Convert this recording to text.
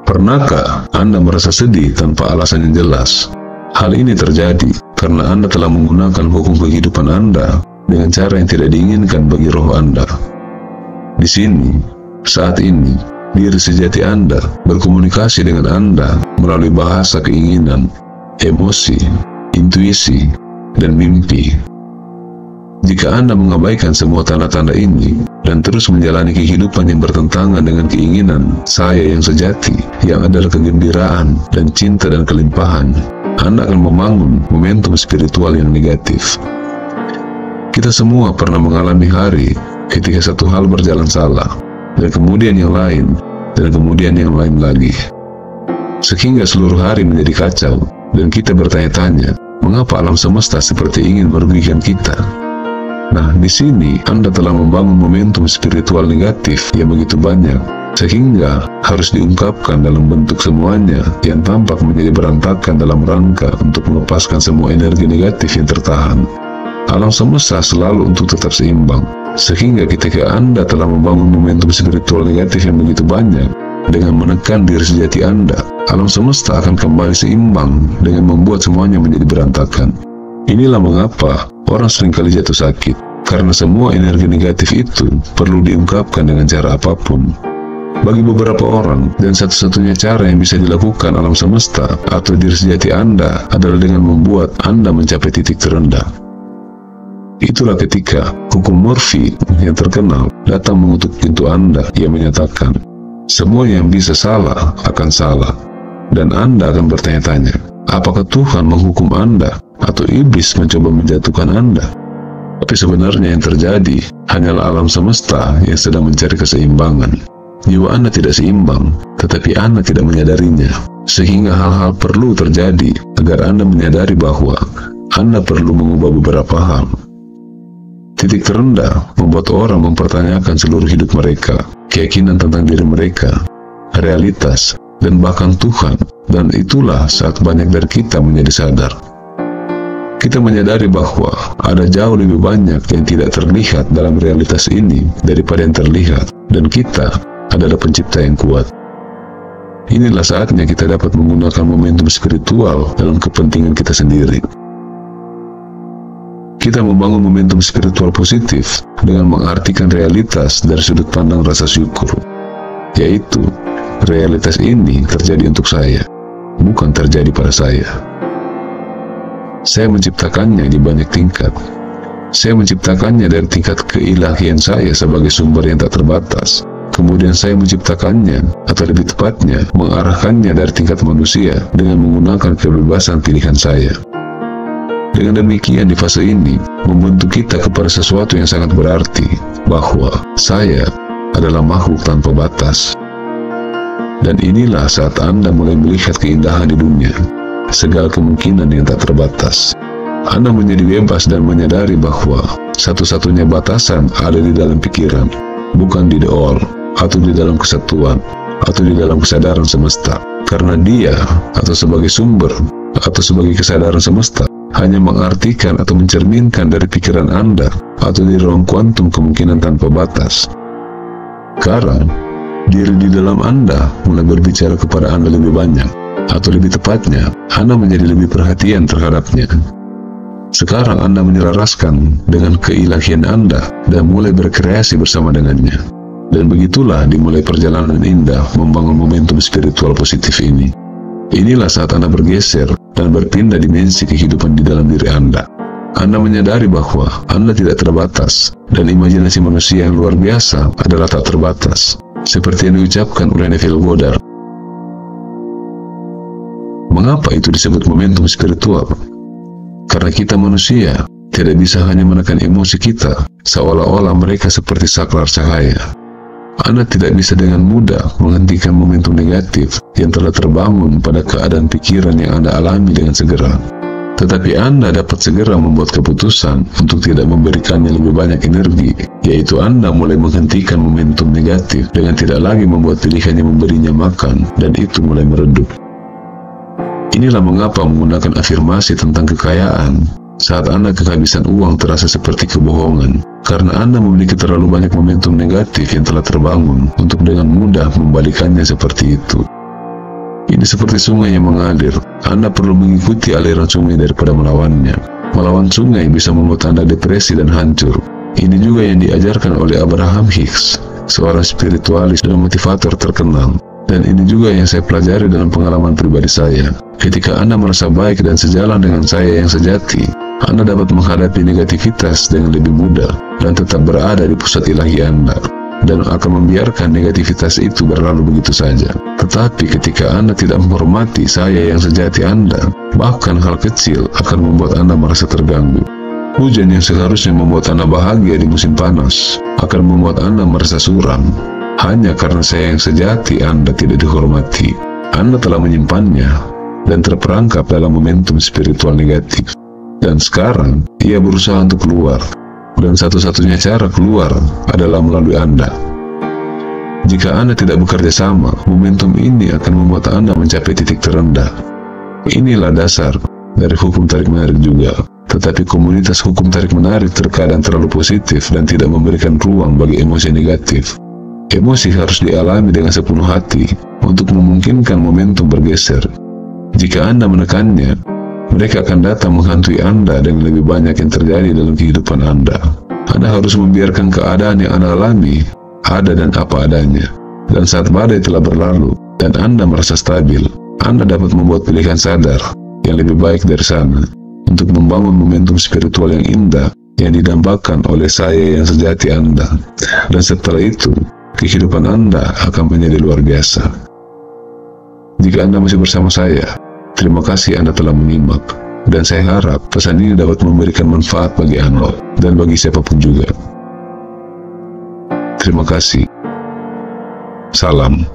Pernahkah Anda merasa sedih tanpa alasan yang jelas? Hal ini terjadi karena Anda telah menggunakan hukum kehidupan Anda dengan cara yang tidak diinginkan bagi roh Anda. Di sini, saat ini, diri sejati Anda berkomunikasi dengan Anda melalui bahasa keinginan, emosi, intuisi, dan mimpi. Jika Anda mengabaikan semua tanda-tanda ini dan terus menjalani kehidupan yang bertentangan dengan keinginan saya yang sejati, yang adalah kegembiraan dan cinta dan kelimpahan, Anda akan membangun momentum spiritual yang negatif. Kita semua pernah mengalami hari ketika satu hal berjalan salah, dan kemudian yang lain, dan kemudian yang lain lagi. Sehingga seluruh hari menjadi kacau, dan kita bertanya-tanya, mengapa alam semesta seperti ingin merugikan kita? Nah, di sini Anda telah membangun momentum spiritual negatif yang begitu banyak, sehingga harus diungkapkan dalam bentuk semuanya yang tampak menjadi berantakan dalam rangka untuk melepaskan semua energi negatif yang tertahan. Alam semesta selalu untuk tetap seimbang, sehingga ketika Anda telah membangun momentum spiritual negatif yang begitu banyak, dengan menekan diri sejati Anda, alam semesta akan kembali seimbang dengan membuat semuanya menjadi berantakan. Inilah mengapa orang seringkali jatuh sakit, karena semua energi negatif itu perlu diungkapkan dengan cara apapun. Bagi beberapa orang, dan satu-satunya cara yang bisa dilakukan alam semesta atau diri sejati Anda adalah dengan membuat Anda mencapai titik terendah. Itulah ketika hukum Murphy yang terkenal datang mengutuk pintu Anda yang menyatakan, semua yang bisa salah akan salah. Dan Anda akan bertanya-tanya, apakah Tuhan menghukum Anda atau iblis mencoba menjatuhkan Anda? Tapi sebenarnya yang terjadi hanyalah alam semesta yang sedang mencari keseimbangan. Jiwa Anda tidak seimbang, tetapi Anda tidak menyadarinya. Sehingga hal-hal perlu terjadi agar Anda menyadari bahwa Anda perlu mengubah beberapa hal. Titik terendah membuat orang mempertanyakan seluruh hidup mereka, keyakinan tentang diri mereka, realitas, dan bahkan Tuhan. Dan itulah saat banyak dari kita menjadi sadar. Kita menyadari bahwa ada jauh lebih banyak yang tidak terlihat dalam realitas ini daripada yang terlihat, dan kita adalah pencipta yang kuat. Inilah saatnya kita dapat menggunakan momentum spiritual dalam kepentingan kita sendiri. Kita membangun momentum spiritual positif dengan mengartikan realitas dari sudut pandang rasa syukur, yaitu realitas ini terjadi untuk saya, bukan terjadi pada saya. Saya menciptakannya di banyak tingkat. Saya menciptakannya dari tingkat keilahian saya sebagai sumber yang tak terbatas. Kemudian saya menciptakannya, atau lebih tepatnya, mengarahkannya dari tingkat manusia dengan menggunakan kebebasan pilihan saya. Dengan demikian di fase ini, membentuk kita kepada sesuatu yang sangat berarti, bahwa saya adalah makhluk tanpa batas. Dan inilah saat Anda mulai melihat keindahan di dunia, segala kemungkinan yang tak terbatas. Anda menjadi bebas dan menyadari bahwa satu-satunya batasan ada di dalam pikiran, bukan di the all, atau di dalam kesatuan, atau di dalam kesadaran semesta. Karena dia, atau sebagai sumber, atau sebagai kesadaran semesta, hanya mengartikan atau mencerminkan dari pikiran Anda, atau di ruang kuantum kemungkinan tanpa batas. Sekarang, diri di dalam Anda mulai berbicara kepada Anda lebih banyak, atau lebih tepatnya, Anda menjadi lebih perhatian terhadapnya. Sekarang Anda menyelaraskan dengan keilahian Anda dan mulai berkreasi bersama dengannya. Dan begitulah dimulai perjalanan indah membangun momentum spiritual positif ini. Inilah saat Anda bergeser dan berpindah dimensi kehidupan di dalam diri Anda. Anda menyadari bahwa Anda tidak terbatas, dan imajinasi manusia yang luar biasa adalah tak terbatas, seperti yang diucapkan oleh Neville Goddard. Mengapa itu disebut momentum spiritual? Karena kita manusia tidak bisa hanya menekan emosi kita, seolah-olah mereka seperti saklar cahaya. Anda tidak bisa dengan mudah menghentikan momentum negatif yang telah terbangun pada keadaan pikiran yang Anda alami dengan segera. Tetapi Anda dapat segera membuat keputusan untuk tidak memberikannya lebih banyak energi, yaitu Anda mulai menghentikan momentum negatif dengan tidak lagi membuat pilihan yang memberinya makan, dan itu mulai meredup. Inilah mengapa menggunakan afirmasi tentang kekayaan saat Anda kehabisan uang terasa seperti kebohongan, karena Anda memiliki terlalu banyak momentum negatif yang telah terbangun untuk dengan mudah membalikannya seperti itu. Ini seperti sungai yang mengalir. Anda perlu mengikuti aliran sungai daripada melawannya. Melawan sungai bisa membuat Anda depresi dan hancur. Ini juga yang diajarkan oleh Abraham Hicks, seorang spiritualis dan motivator terkenal. Dan ini juga yang saya pelajari dalam pengalaman pribadi saya. Ketika Anda merasa baik dan sejalan dengan saya yang sejati, Anda dapat menghadapi negativitas dengan lebih mudah dan tetap berada di pusat ilahi Anda, dan akan membiarkan negativitas itu berlalu begitu saja. Tetapi ketika Anda tidak menghormati saya yang sejati Anda, bahkan hal kecil akan membuat Anda merasa terganggu. Hujan yang seharusnya membuat Anda bahagia di musim panas akan membuat Anda merasa suram. Hanya karena saya yang sejati Anda tidak dihormati, Anda telah menyimpannya dan terperangkap dalam momentum spiritual negatif. Dan sekarang, ia berusaha untuk keluar. Dan satu-satunya cara keluar adalah melalui Anda. Jika Anda tidak bekerja sama, momentum ini akan membuat Anda mencapai titik terendah. Inilah dasar dari hukum tarik-menarik juga. Tetapi komunitas hukum tarik-menarik terkadang terlalu positif dan tidak memberikan ruang bagi emosi negatif. Emosi harus dialami dengan sepenuh hati untuk memungkinkan momentum bergeser. Jika Anda menekannya, mereka akan datang menghantui Anda dengan lebih banyak yang terjadi dalam kehidupan Anda. Anda harus membiarkan keadaan yang Anda alami ada dan apa adanya. Dan saat badai telah berlalu dan Anda merasa stabil, Anda dapat membuat pilihan sadar yang lebih baik dari sana untuk membangun momentum spiritual yang indah yang didambakan oleh saya yang sejati Anda. Dan setelah itu, kehidupan Anda akan menjadi luar biasa. Jika Anda masih bersama saya, terima kasih Anda telah menyimak, dan saya harap pesan ini dapat memberikan manfaat bagi Anda dan bagi siapapun juga. Terima kasih. Salam.